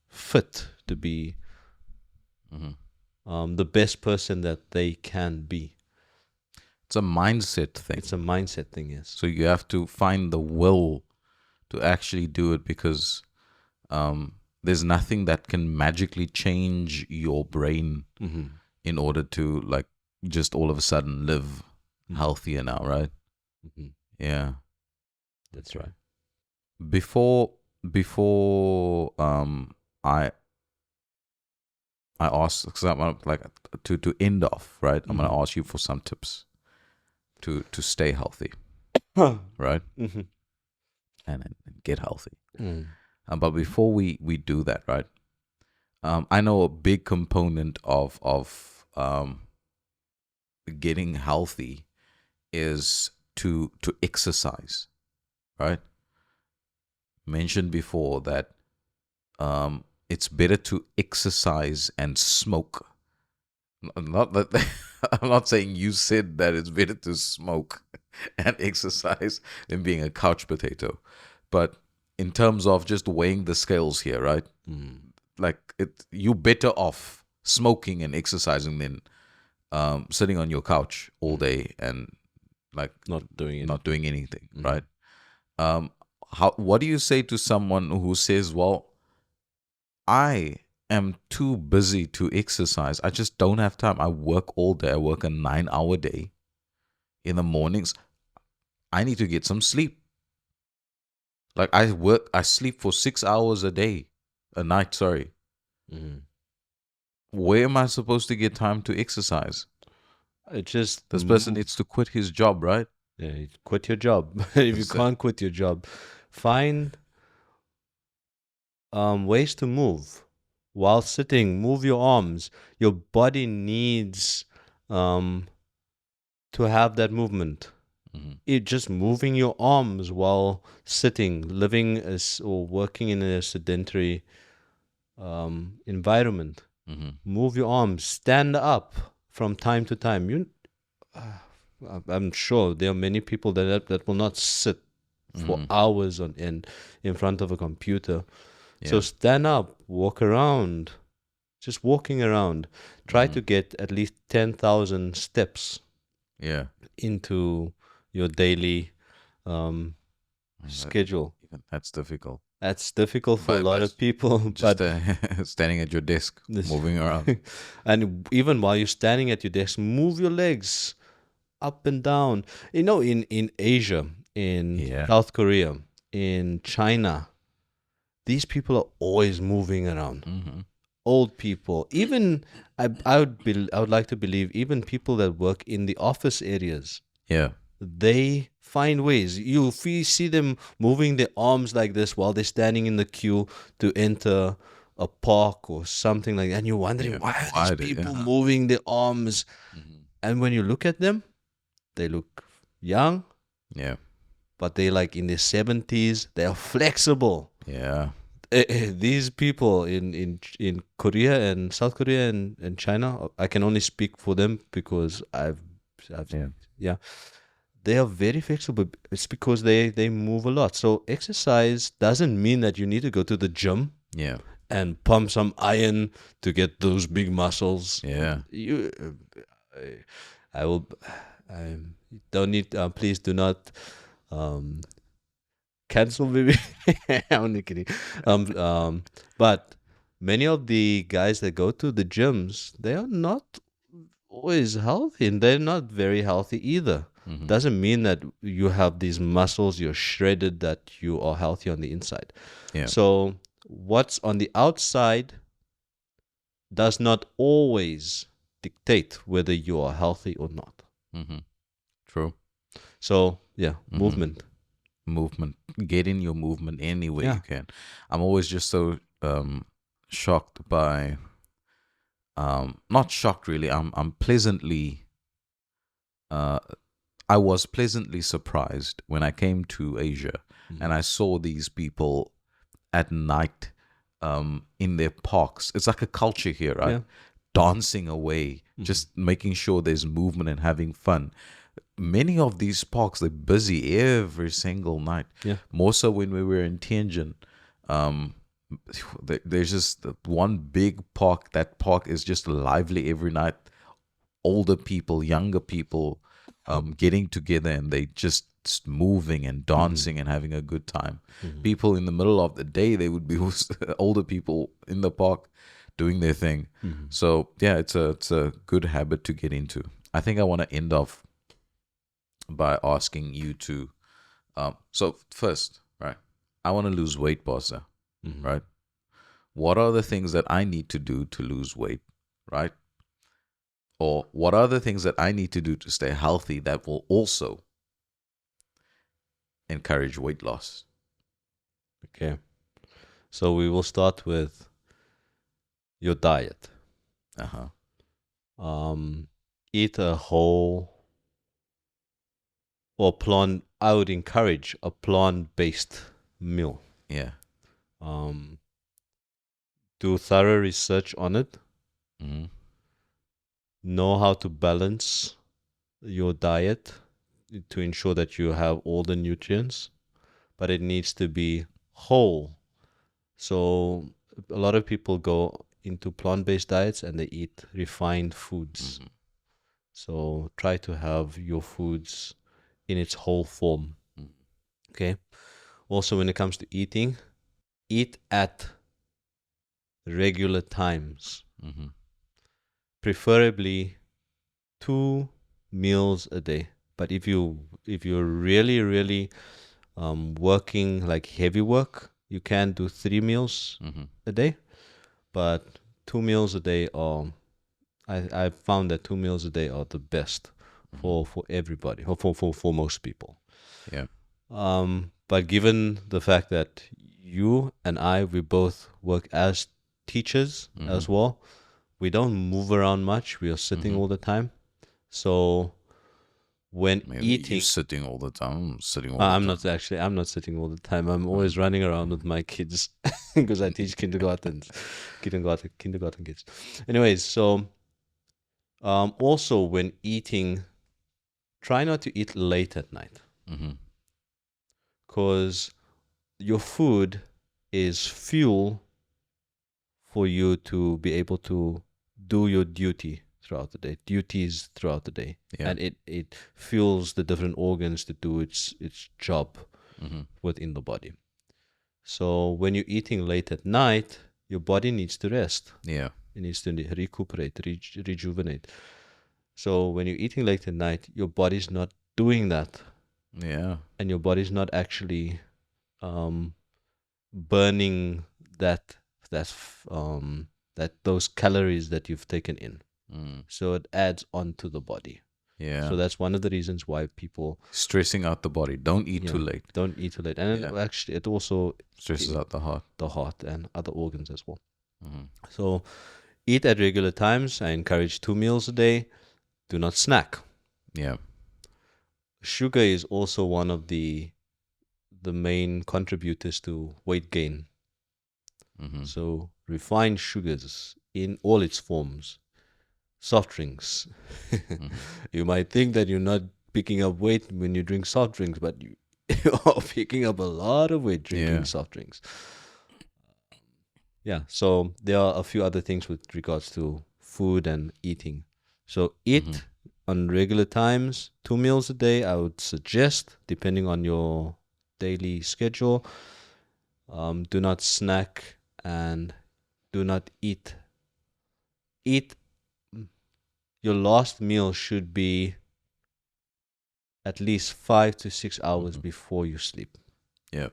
fit, to be Mm-hmm. the best person that they can be. It's a mindset thing. It's a mindset thing, yes. So you have to find the will to actually do it, because there's nothing that can magically change your brain in order to like just all of a sudden live healthier now, right? Yeah. That's right. Before I asked, because I'm like to end off, right? I'm gonna ask you for some tips to stay healthy, right? And get healthy. But before we do that, right? I know a big component of getting healthy is to exercise, right? Mentioned before that it's better to exercise and smoke. Not that I'm not saying you said that it's better to smoke and exercise than being a couch potato, but in terms of just weighing the scales here, right? Like you're better off smoking and exercising than sitting on your couch all day and like Not doing not doing anything, right? What do you say to someone who says, well, I am too busy to exercise. I just don't have time. I work all day. I work a 9-hour day. In the mornings, I need to get some sleep. Like I sleep for 6 hours a night, sorry. Where am I supposed to get time to exercise? It just This person needs to quit his job, right? Yeah, quit your job. If you can't quit your job, find ways to move while sitting. Move your arms. Your body needs to have that movement. It just moving your arms while sitting, living as or working in a sedentary environment. Move your arms. Stand up from time to time. I'm sure there are many people that will not sit for hours on end in front of a computer. So stand up, walk around, just walking around. Try to get at least 10,000 steps Yeah. into your daily schedule. Even that's difficult. That's difficult for a But lot of people, just but standing at your desk, moving around. and even while you're standing at your desk, move your legs up and down. You know, in Asia, in Yeah. South Korea, in China, these people are always moving around. Old people, even I would like to believe even people that work in the office areas, Yeah. they find ways. You see them moving their arms like this while they're standing in the queue to enter a park or something like that. And you're wondering, why are these people moving their arms? And when you look at them, they look young. Yeah. But they're like in their 70s. They are flexible. Yeah. These people in Korea and South Korea and China, I can only speak for them because I've they are very flexible. It's because they move a lot. So exercise doesn't mean that you need to go to the gym Yeah. and pump some iron to get those big muscles. Yeah. I will. I don't need. Please do not cancel me. I'm only kidding. But many of the guys that go to the gyms, they are not always healthy, and they're not very healthy either. Doesn't mean that you have these muscles, you're shredded, that you are healthy on the inside. Yeah. So what's on the outside does not always dictate whether you are healthy or not. True. So yeah, movement. Get in your movement any way you can. I'm always just so shocked by not shocked really. I'm pleasantly I was pleasantly surprised when I came to Asia and I saw these people at night in their parks. It's like a culture here, right? dancing away, just making sure there's movement and having fun. Many of these parks, they're busy every single night. Yeah. More so when we were in Tianjin. There's just one big park. That park is just lively every night. Older people, younger people, getting together, and they just moving and dancing and having a good time. People in the middle of the day, they would be older people in the park doing their thing. So yeah, it's a good habit to get into. I think I want to end off by asking you to. So first, right, I want to lose weight, Bossa. Right. What are the things that I need to do to lose weight, right? Or what are the things that I need to do to stay healthy that will also encourage weight loss? Okay. So we will start with your diet. Eat a whole or plant. I would encourage a plant-based meal. Yeah. Do thorough research on it. Know how to balance your diet to ensure that you have all the nutrients, but it needs to be whole. So a lot of people go into plant-based diets and they eat refined foods. So try to have your foods in its whole form. Okay. Also, when it comes to eating, eat at regular times. Preferably 2 meals a day. But if you're really working like heavy work, you can do 3 meals a day. But 2 meals a day are I found that 2 meals a day are the best for everybody, or for most people. Yeah. But given the fact that you and we both work as teachers as well, we don't move around much. We are sitting all the time. So when eating, you're sitting all the time. I'm sitting all I'm the time. I'm not sitting all the time. I'm always running around with my kids because I teach kindergarten kids. Anyways, so also when eating, try not to eat late at night, because your food is fuel for you to be able to do your duties throughout the day. Yeah. And it fuels the different organs to do its job within the body. So when you're eating late at night, your body needs to rest. Yeah. It needs to recuperate, rejuvenate. So when you're eating late at night, your body's not doing that. Yeah. And your body's not actually burning that those calories that you've taken in. So it adds on to the body. Yeah. So that's one of the reasons why people stressing out the body. Don't eat too late. Don't eat too late. And actually it also stresses out the heart and other organs as well. So eat at regular times. I encourage 2 meals a day. Do not snack. Yeah. Sugar is also one of the main contributors to weight gain. So refined sugars in all its forms. Soft drinks. You might think that you're not picking up weight when you drink soft drinks, but you are picking up a lot of weight drinking soft drinks. Yeah, so there are a few other things with regards to food and eating. So eat on regular times, 2 meals a day, I would suggest, depending on your daily schedule. Do not snack and do not eat. Your last meal should be at least 5 to 6 hours before you sleep. Yeah.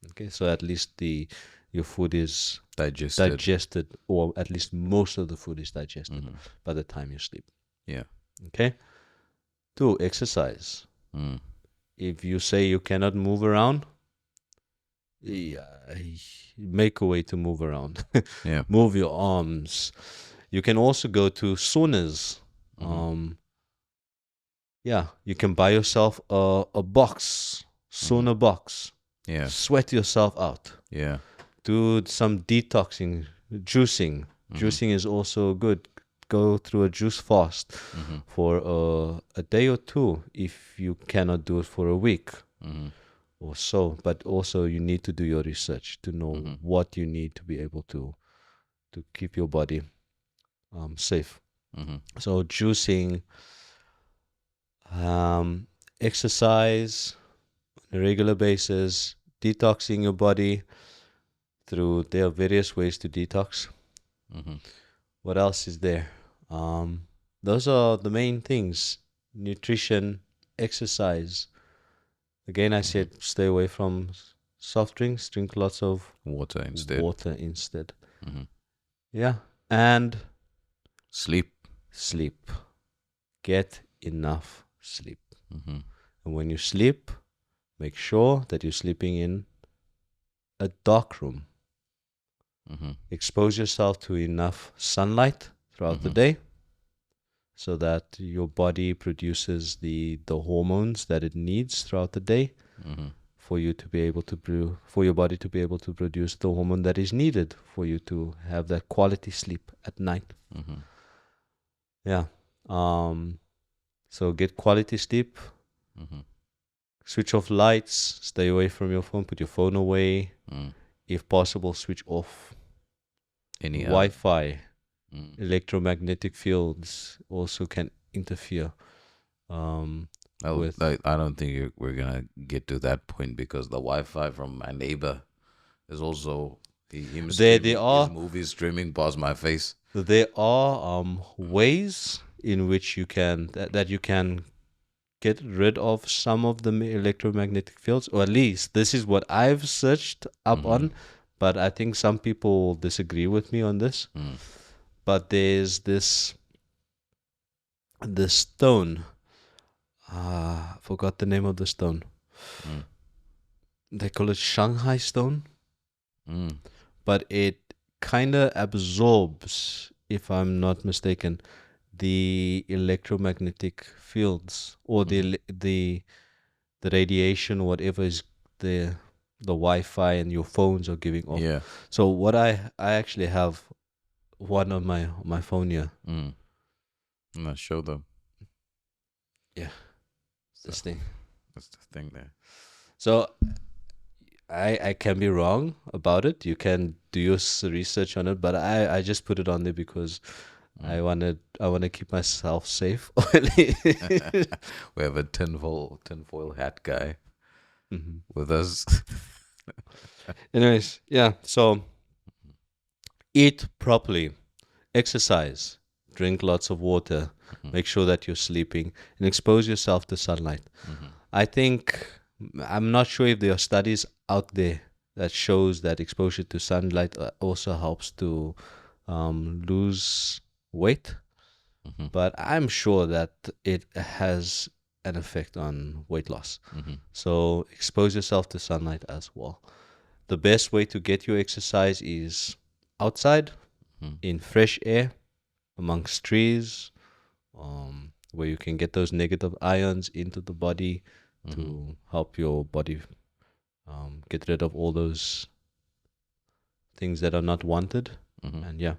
Okay, so at least your food is digested, or at least most of the food is digested by the time you sleep. Yeah. Okay. 2, exercise. If you say you cannot move around, make a way to move around. Yeah. Move your arms. You can also go to saunas. You can buy yourself a box, sauna box. Yeah. Sweat yourself out. Yeah. Do some detoxing, juicing. Juicing is also good. go through a juice fast Mm-hmm. for a day or two if you cannot do it for a week Mm-hmm. or so. But also you need to do your research to know Mm-hmm. what you need to be able to keep your body safe. Mm-hmm. So juicing, um, exercise on a regular basis, detoxing your body through, there are various ways to detox. Mm-hmm. What else is there? Those are the main things: nutrition, exercise. Again, I Mm-hmm. said stay away from soft drinks, drink lots of Water instead. water instead. Mm-hmm. Yeah, and Sleep. sleep. Get enough sleep. Mm-hmm. And when you sleep, make sure that you're sleeping in a dark room. Mm-hmm. Expose yourself to enough sunlight throughout the Mm-hmm. day so that your body produces the hormones that it needs throughout the day Mm-hmm. for you to be able to for your body to be able to produce the hormone that is needed for you to have that quality sleep at night. Mm-hmm. Yeah. So get quality sleep. Mm-hmm. Switch off lights. Stay away from your phone. Put your phone away. Mm. If possible, switch off Any Wi-Fi. mm. Electromagnetic fields also can interfere with. I don't think we're gonna get to that point because the Wi-Fi from my neighbor is also him There streaming his are movies streaming past my face. there are ways in which you can that you can get rid of some of the electromagnetic fields, or at least this is what I've searched up Mm-hmm. on, but I think some people disagree with me on this. Mm. But there's this stone. I forgot the name of the stone. Mm. They call it Shanghai stone, Mm. but it kind of absorbs, if I'm not mistaken, the electromagnetic fields or the radiation, whatever is the Wi-Fi and your phones are giving off. Yeah. So what I actually have one on my phone here. Mm. I'm not sure though. Yeah, So this thing. that's the thing there. So I can be wrong about it. You can do your research on it, but I just put it on there because I wanna keep myself safe. We have a tinfoil hat guy Mhm. with us. Anyways, yeah. So eat properly, exercise, drink lots of water, make sure that you're sleeping, and expose yourself to sunlight. I think I'm not sure if there are studies out there that shows that exposure to sunlight also helps to lose weight, Mhm. but I'm sure that it has an effect on weight loss. Mhm. So expose yourself to sunlight as well. The best way to get your exercise is outside in fresh air amongst trees, where you can get those negative ions into the body to help your body get rid of all those things that are not wanted. And yeah,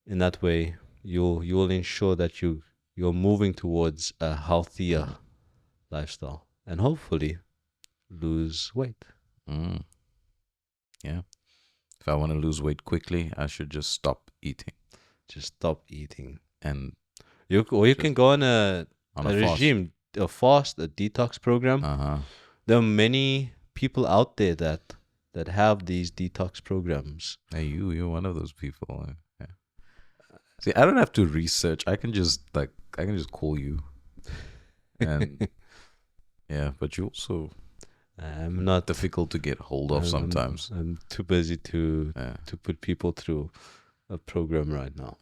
in that way, you'll ensure that you're moving towards a healthier lifestyle and hopefully lose weight. Mm. Yeah. If I want to lose weight quickly, I should just stop eating Just stop eating. and You can go on a on a fast. regime, a fast, a detox program. Uh-huh. There are many people out there that have these detox programs. Hey, you're one of those people. Yeah. See, I don't have to research. I can just call you, and yeah. But you also I'm not difficult to get hold of sometimes. I'm too busy to Yeah. put people through a program right now.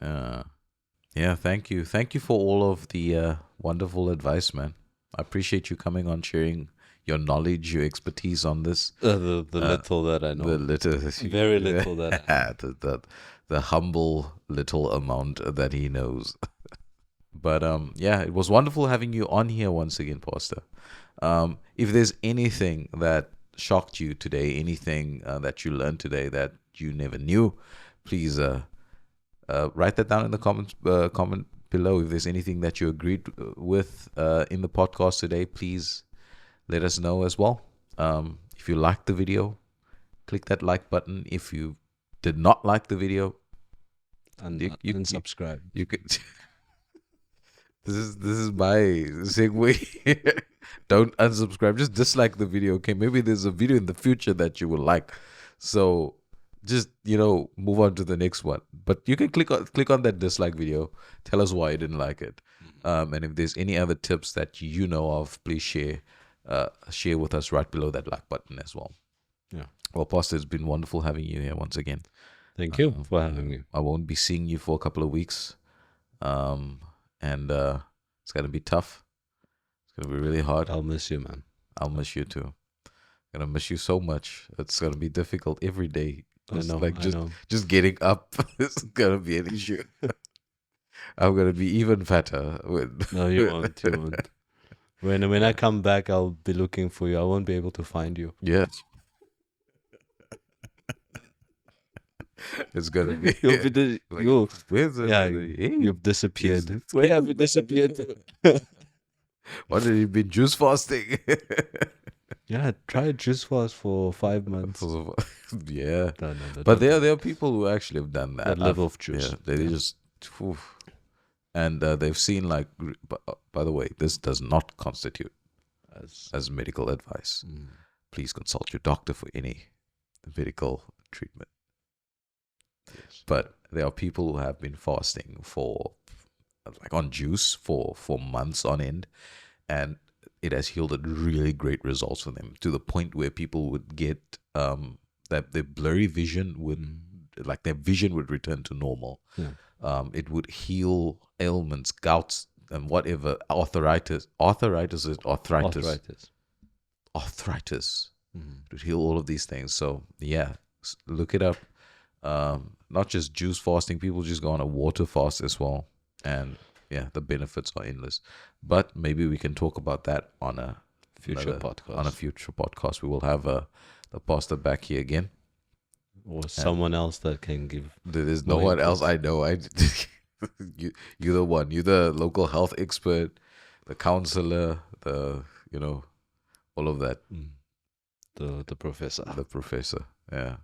Yeah. Thank you for all of the wonderful advice, man. I appreciate you coming on, sharing your knowledge, your expertise on this. The little that I know. The little, Very little that the humble little amount that he knows. But yeah, it was wonderful having you on here once again, Pastor. If there's anything that shocked you today, anything that you learned today that you never knew, please Write that down in the comment below. If there's anything that you agreed with in the podcast today, please let us know as well. If you liked the video, click that like button. If you did not like the video, And subscribe. You could. This is my segue. Don't unsubscribe. Just dislike the video. Okay, maybe there's a video in the future that you will like. So just move on to the next one. But you can click on that dislike video. Tell us why you didn't like it. And if there's any other tips that you know of, please share with us right below that like button as well. Yeah. Well, Pastor, it's been wonderful having you here once again. Thank you for having me. I won't be seeing you for a couple of weeks. And it's going to be tough. It's going to be really hard. I'll miss you, man. I'll miss you too. I'm going to miss you so much. It's going to be difficult every day. I know. Just getting up is going to be an issue. I'm going to be even fatter. No, you won't. You won't. When I come back, I'll be looking for you. I won't be able to find you. Yes. It's gonna be. You've disappeared. Where have you disappeared? What have you been juice fasting? Yeah, try juice fast for 5 months. Yeah, but there are people who actually have done that. That level of juice. Yeah, they just, and they've seen By the way, this does not constitute as medical advice. Please consult your doctor for any medical treatment. Yes. But there are people who have been fasting on juice for months on end, and it has yielded really great results for them, to the point where people would get that their blurry vision their vision would return to normal. Yeah. It would heal ailments, gouts, and whatever, arthritis. It would heal all of these things. So yeah, look it up. Not just juice fasting, people just go on a water fast as well, and yeah, the benefits are endless. But maybe we can talk about that on a future podcast. We will have the pastor back here again, or someone else that can give. There's no one else I know. You're the one. You're the local health expert, the counselor, all of that. The professor. Yeah.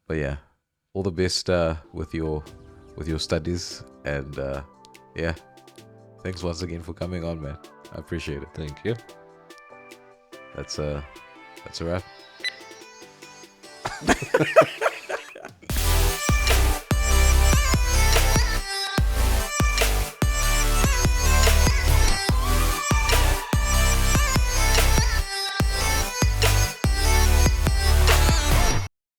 But yeah, all the best with your studies, and yeah, thanks once again for coming on, man. I appreciate it. Thank you. That's a wrap.